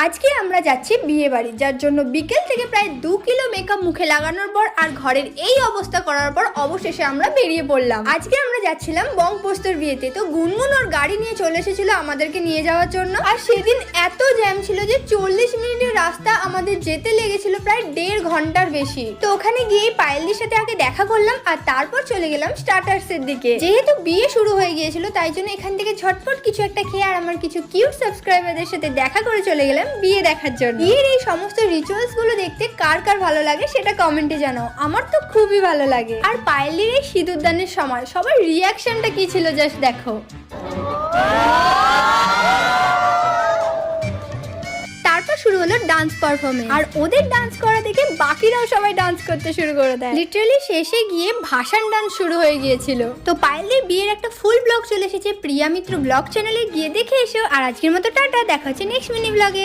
আজকে আমরা যাচ্ছি বিয়ে বাড়ি, যার জন্য বিকেল থেকে প্রায় 2 কিলো মেকআপ মুখে লাগানোর পর আর ঘরের এই অবস্থা করার পর অবশেষে আমরা বেরিয়ে পড়লাম। আজকে আমরা যাচ্ছিলাম বংপোস্তর বিয়েতে, তো গুনগুন ওর গাড়ি নিয়ে চলে এসেছিল আমাদেরকে নিয়ে যাওয়ার জন্য। আর সেদিন এত জ্যাম ছিল যে 40 মিনিটের রাস্তা আমাদের যেতে লেগেছিল প্রায় 1.5 ঘন্টার বেশি। তো ওখানে গিয়ে পায়েলদির সাথে আগে দেখা করলাম আর তারপর চলে গেলাম স্টার্টার্সের দিকে। যেহেতু বিয়ে শুরু হয়ে গিয়েছিল তাই জন্য এখান থেকে ঝটপট কিছু একটা খেয়ে আর আমার কিছু কিউট সাবস্ক্রাইবারদের সাথে দেখা করে চলে গেলাম বিয়ে দেখার জন্য। বিয়ের এই সমস্ত রিচুয়ালস গুলো দেখতে কার কার ভালো লাগে সেটা কমেন্টে জানাও। আমার তো খুবই ভালো লাগে। আর পায়েলির এই সিঁদুরদানের সময় সবার রিয়াকশনটা কি ছিল জাস্ট দেখো। তারপর শুরু হলো ডান্স পারফরমেন্স, আর ওদের ডান্স করা দেখে বাকিরাও সবাই ডান্স করতে শুরু করে দেয়। লিটারালি শেষে গিয়ে ভাসান ডান্স শুরু হয়ে গিয়েছিল। তো পায়েলের বিয়ের একটা ফুল ব্লগ চলে এসেছে প্রিয়া মিত্র ব্লগ চ্যানেলে, গিয়ে দেখে এসো। আর আজকের মতো টাটা, দেখা হচ্ছে নেক্সট মিনি ব্লগে।